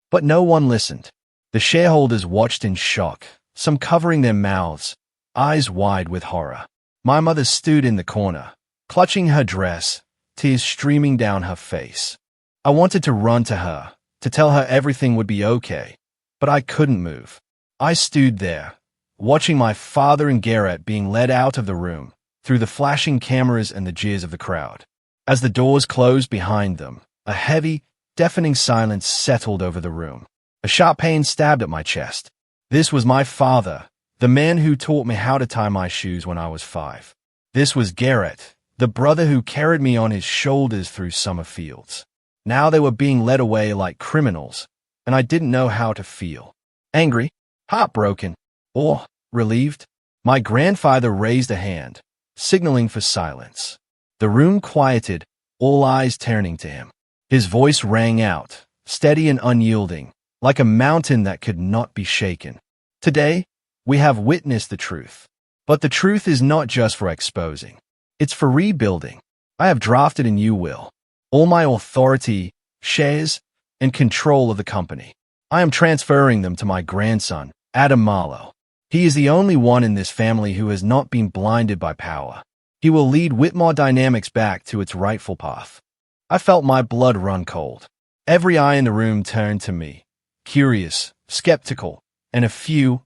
But no one listened. The shareholders watched in shock, some covering their mouths, eyes wide with horror. My mother stood in the corner, clutching her dress, tears streaming down her face. I wanted to run to her, to tell her everything would be okay, but I couldn't move. I stood there, watching my father and Garrett being led out of the room, through the flashing cameras and the jeers of the crowd. As the doors closed behind them, a heavy, deafening silence settled over the room. A sharp pain stabbed at my chest. This was my father, the man who taught me how to tie my shoes when I was 5. This was Garrett, the brother who carried me on his shoulders through summer fields. Now they were being led away like criminals, and I didn't know how to feel. Angry, heartbroken, or relieved. My grandfather raised a hand, signaling for silence. The room quieted, all eyes turning to him. His voice rang out, steady and unyielding, like a mountain that could not be shaken. Today, we have witnessed the truth. But the truth is not just for exposing. It's for rebuilding. I have drafted a new will. All my authority, shares, and control of the company. I am transferring them to my grandson, Adam Marlowe. He is the only one in this family who has not been blinded by power. He will lead Whitmore Dynamics back to its rightful path. I felt my blood run cold. Every eye in the room turned to me, curious, skeptical, and a few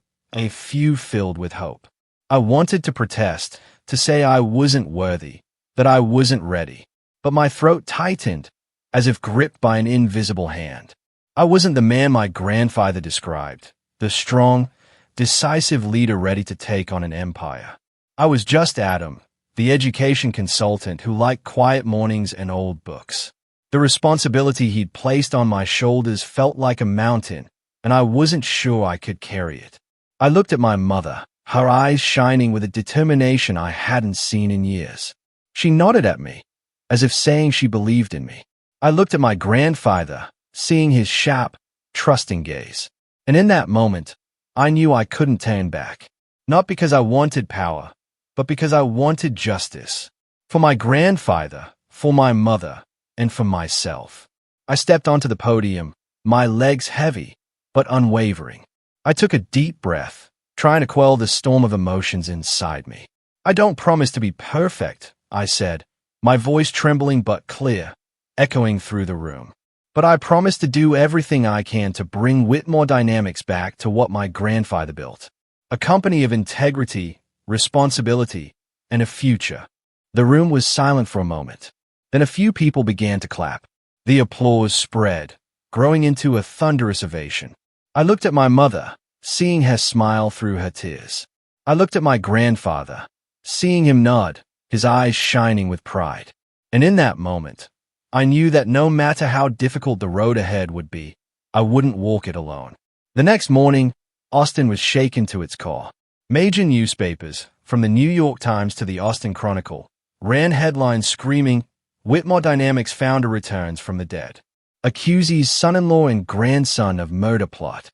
filled with hope. I wanted to protest, to say I wasn't worthy, that I wasn't ready. But my throat tightened, as if gripped by an invisible hand. I wasn't the man my grandfather described, the strong, decisive leader ready to take on an empire. I was just Adam, the education consultant who liked quiet mornings and old books. The responsibility he'd placed on my shoulders felt like a mountain, and I wasn't sure I could carry it. I looked at my mother, her eyes shining with a determination I hadn't seen in years. She nodded at me, as if saying she believed in me. I looked at my grandfather, seeing his sharp, trusting gaze. And in that moment, I knew I couldn't turn back. Not because I wanted power, but because I wanted justice. For my grandfather, for my mother, and for myself. I stepped onto the podium, my legs heavy, but unwavering. I took a deep breath, trying to quell the storm of emotions inside me. "I don't promise to be perfect," I said, my voice trembling but clear, echoing through the room. "But I promise to do everything I can to bring Whitmore Dynamics back to what my grandfather built. A company of integrity, responsibility, and a future." The room was silent for a moment. Then a few people began to clap. The applause spread, growing into a thunderous ovation. I looked at my mother, seeing her smile through her tears. I looked at my grandfather, seeing him nod, his eyes shining with pride. And in that moment, I knew that no matter how difficult the road ahead would be, I wouldn't walk it alone. The next morning, Austin was shaken to its core. Major newspapers, from the New York Times to the Austin Chronicle, ran headlines screaming, "Whitmore Dynamics founder returns from the dead. Accuses son-in-law and grandson of murder plot."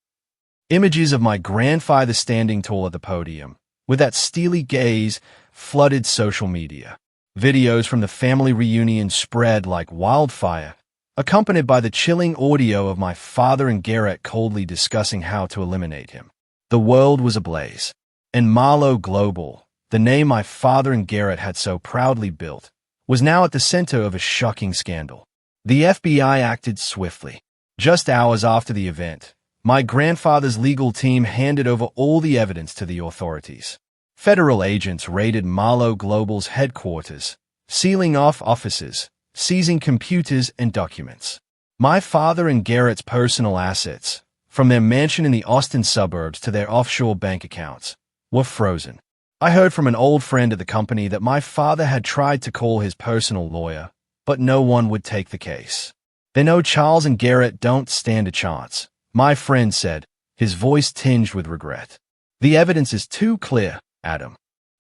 Images of my grandfather standing tall at the podium, with that steely gaze, flooded social media. Videos from the family reunion spread like wildfire, accompanied by the chilling audio of my father and Garrett coldly discussing how to eliminate him. The world was ablaze, and Marlowe Global, the name my father and Garrett had so proudly built, was now at the center of a shocking scandal. The FBI acted swiftly. Just hours after the event, my grandfather's legal team handed over all the evidence to the authorities. Federal agents raided Marlowe Global's headquarters, sealing off offices, seizing computers and documents. My father and Garrett's personal assets, from their mansion in the Austin suburbs to their offshore bank accounts, were frozen. I heard from an old friend at the company that my father had tried to call his personal lawyer, but no one would take the case. "They know Charles and Garrett don't stand a chance," my friend said, his voice tinged with regret. "The evidence is too clear, Adam."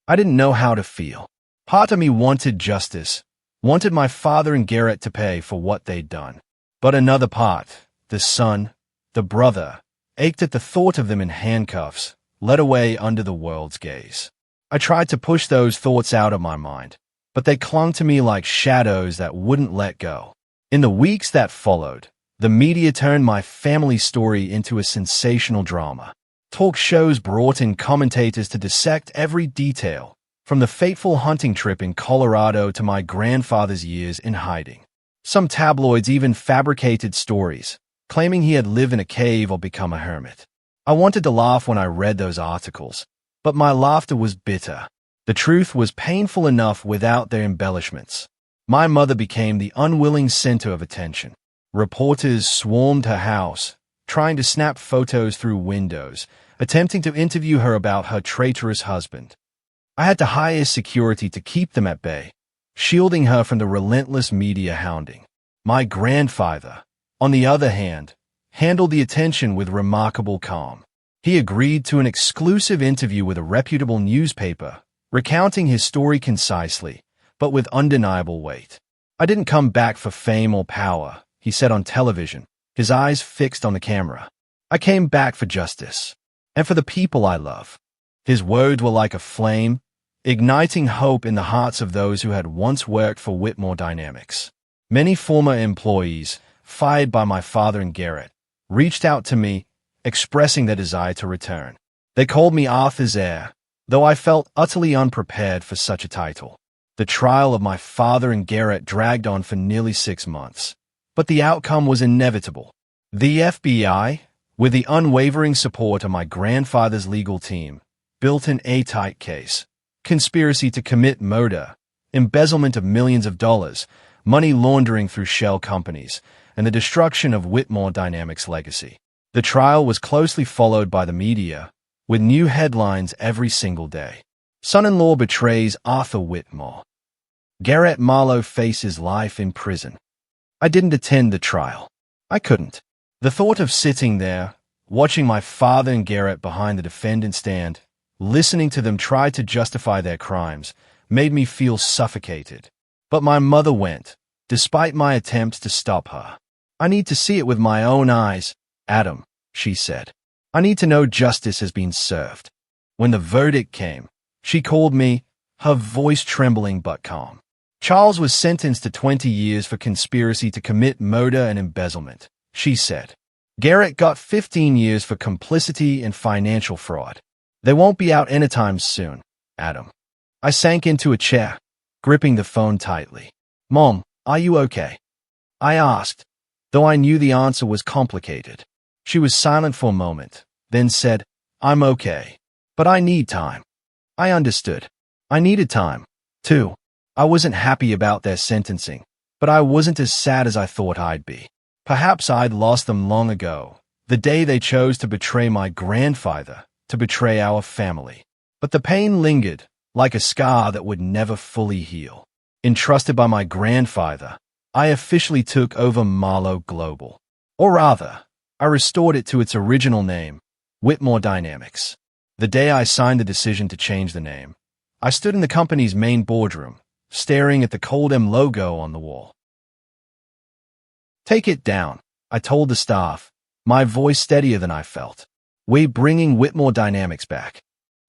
I didn't know how to feel. Part of me wanted justice, wanted my father and Garrett to pay for what they'd done. But another part, the son, the brother, ached at the thought of them in handcuffs, led away under the world's gaze. I tried to push those thoughts out of my mind, but they clung to me like shadows that wouldn't let go. In the weeks that followed, the media turned my family story into a sensational drama. Talk shows brought in commentators to dissect every detail, from the fateful hunting trip in Colorado to my grandfather's years in hiding. Some tabloids even fabricated stories, claiming he had lived in a cave or become a hermit. I wanted to laugh when I read those articles, but my laughter was bitter. The truth was painful enough without their embellishments. My mother became the unwilling center of attention. Reporters swarmed her house, trying to snap photos through windows, attempting to interview her about her traitorous husband. I had to hire security to keep them at bay, shielding her from the relentless media hounding. My grandfather, on the other hand, handled the attention with remarkable calm. He agreed to an exclusive interview with a reputable newspaper, recounting his story concisely, but with undeniable weight. "I didn't come back for fame or power," he said on television, his eyes fixed on the camera. "I came back for justice, and for the people I love." His words were like a flame, igniting hope in the hearts of those who had once worked for Whitmore Dynamics. Many former employees, fired by my father and Garrett, reached out to me, expressing their desire to return. They called me Arthur's heir, though I felt utterly unprepared for such a title. The trial of my father and Garrett dragged on for nearly 6 months, but the outcome was inevitable. The FBI, with the unwavering support of my grandfather's legal team, built an airtight case: conspiracy to commit murder, embezzlement of millions of dollars, money laundering through shell companies, and the destruction of Whitmore Dynamics' legacy. The trial was closely followed by the media, with new headlines every single day. Son-in-law betrays Arthur Whitmore. Garrett Marlowe faces life in prison. I didn't attend the trial. I couldn't. The thought of sitting there, watching my father and Garrett behind the defendant's stand, listening to them try to justify their crimes, made me feel suffocated. But my mother went, despite my attempts to stop her. "I need to see it with my own eyes, Adam," she said. "I need to know justice has been served." When the verdict came, she called me, her voice trembling but calm. Charles was sentenced to 20 years for conspiracy to commit murder and embezzlement, she said. Garrett got 15 years for complicity and financial fraud. They won't be out anytime soon, Adam. I sank into a chair, gripping the phone tightly. Mom, are you okay? I asked, though I knew the answer was complicated. She was silent for a moment, then said, I'm okay, but I need time. I understood. I needed time, too. I wasn't happy about their sentencing, but I wasn't as sad as I thought I'd be. Perhaps I'd lost them long ago, the day they chose to betray my grandfather, to betray our family. But the pain lingered, like a scar that would never fully heal. Entrusted by my grandfather, I officially took over Marlowe Global. Or rather, I restored it to its original name, Whitmore Dynamics. The day I signed the decision to change the name, I stood in the company's main boardroom, staring at the Cold M logo on the wall. Take it down, I told the staff, my voice steadier than I felt. We're bringing Whitmore Dynamics back.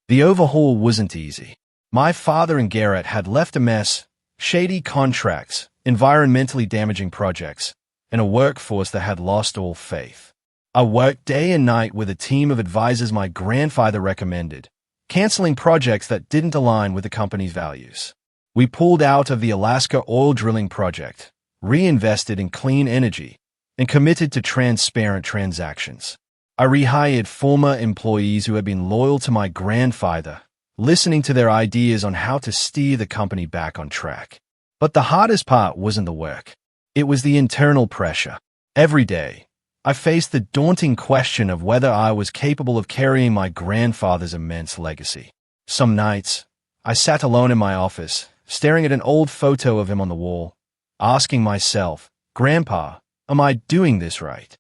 The overhaul wasn't easy. My father and Garrett had left a mess, shady contracts, environmentally damaging projects, and a workforce that had lost all faith. I worked day and night with a team of advisors my grandfather recommended, canceling projects that didn't align with the company's values. We pulled out of the Alaska oil drilling project, reinvested in clean energy, and committed to transparent transactions. I rehired former employees who had been loyal to my grandfather, listening to their ideas on how to steer the company back on track. But the hardest part wasn't the work. It was the internal pressure. Every day, I faced the daunting question of whether I was capable of carrying my grandfather's immense legacy. Some nights, I sat alone in my office, staring at an old photo of him on the wall, asking myself, Grandpa, am I doing this right?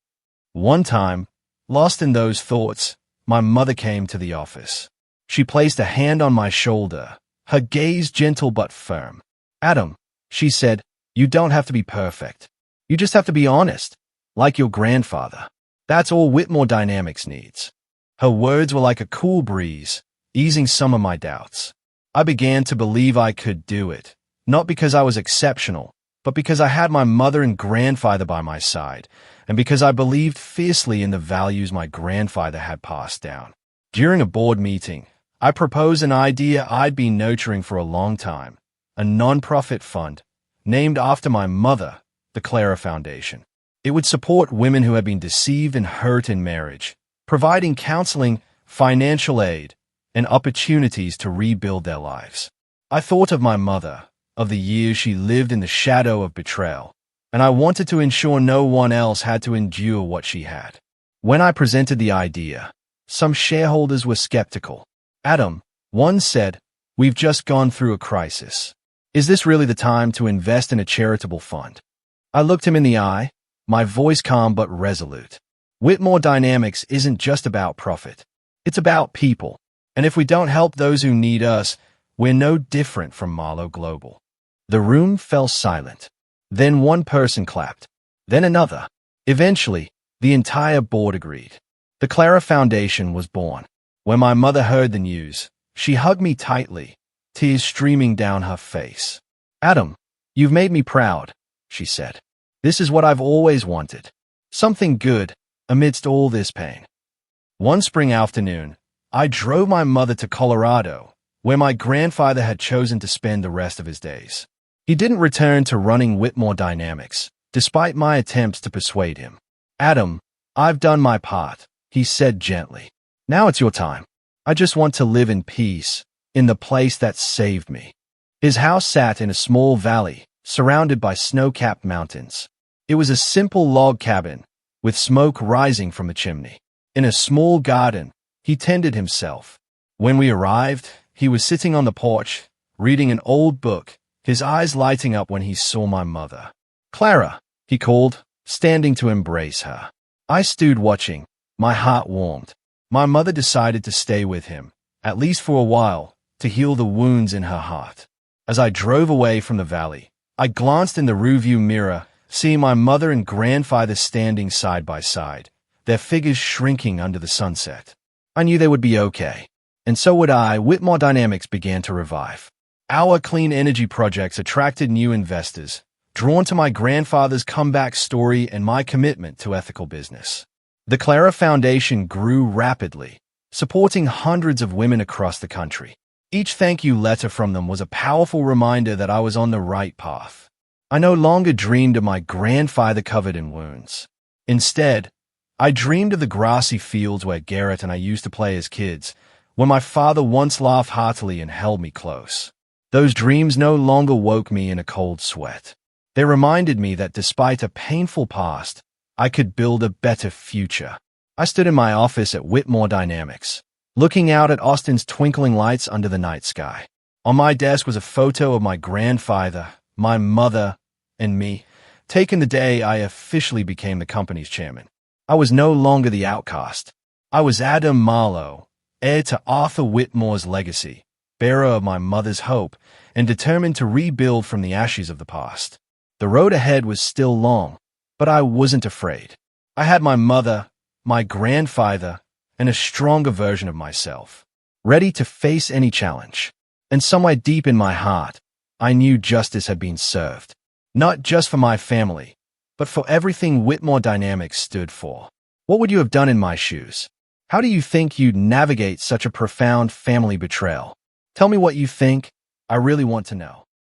One time, lost in those thoughts, my mother came to the office. She placed a hand on my shoulder, her gaze gentle but firm. Adam, she said, you don't have to be perfect. You just have to be honest, like your grandfather. That's all Whitmore Dynamics needs. Her words were like a cool breeze, easing some of my doubts. I began to believe I could do it, not because I was exceptional, but because I had my mother and grandfather by my side, and because I believed fiercely in the values my grandfather had passed down. During a board meeting, I proposed an idea I'd been nurturing for a long time, a non-profit fund, named after my mother, the Clara Foundation. It would support women who had been deceived and hurt in marriage, providing counseling, financial aid, and opportunities to rebuild their lives. I thought of my mother, of the years she lived in the shadow of betrayal, and I wanted to ensure no one else had to endure what she had. When I presented the idea, some shareholders were skeptical. Adam, one said, we've just gone through a crisis. Is this really the time to invest in a charitable fund? I looked him in the eye, my voice calm but resolute. Whitmore Dynamics isn't just about profit. It's about people. And if we don't help those who need us, we're no different from Marlowe Global. The room fell silent. Then one person clapped. Then another. Eventually, the entire board agreed. The Clara Foundation was born. When my mother heard the news, she hugged me tightly, tears streaming down her face. Adam, you've made me proud, she said. This is what I've always wanted. Something good, amidst all this pain. One spring afternoon, I drove my mother to Colorado, where my grandfather had chosen to spend the rest of his days. He didn't return to running Whitmore Dynamics, despite my attempts to persuade him. Adam, I've done my part, he said gently. Now it's your time. I just want to live in peace, in the place that saved me. His house sat in a small valley, surrounded by snow-capped mountains. It was a simple log cabin, with smoke rising from the chimney. In a small garden, he tended himself. When we arrived, he was sitting on the porch, reading an old book, his eyes lighting up when he saw my mother. Clara, he called, standing to embrace her. I stood watching, my heart warmed. My mother decided to stay with him, at least for a while, to heal the wounds in her heart. As I drove away from the valley, I glanced in the rearview mirror, seeing my mother and grandfather standing side by side, their figures shrinking under the sunset. I knew they would be okay. And so would I. Whitmore Dynamics began to revive. Our clean energy projects attracted new investors, drawn to my grandfather's comeback story and my commitment to ethical business. The Clara Foundation grew rapidly, supporting hundreds of women across the country. Each thank you letter from them was a powerful reminder that I was on the right path. I no longer dreamed of my grandfather covered in wounds. Instead, I dreamed of the grassy fields where Garrett and I used to play as kids, where my father once laughed heartily and held me close. Those dreams no longer woke me in a cold sweat. They reminded me that despite a painful past, I could build a better future. I stood in my office at Whitmore Dynamics, looking out at Austin's twinkling lights under the night sky. On my desk was a photo of my grandfather, my mother, and me, taken the day I officially became the company's chairman. I was no longer the outcast. I was Adam Marlowe, heir to Arthur Whitmore's legacy, bearer of my mother's hope, and determined to rebuild from the ashes of the past. The road ahead was still long, but I wasn't afraid. I had my mother, my grandfather, and a stronger version of myself, ready to face any challenge. And somewhere deep in my heart, I knew justice had been served, not just for my family, but for everything Whitmore Dynamics stood for. What would you have done in my shoes? How do you think you'd navigate such a profound family betrayal? Tell me what you think. I really want to know.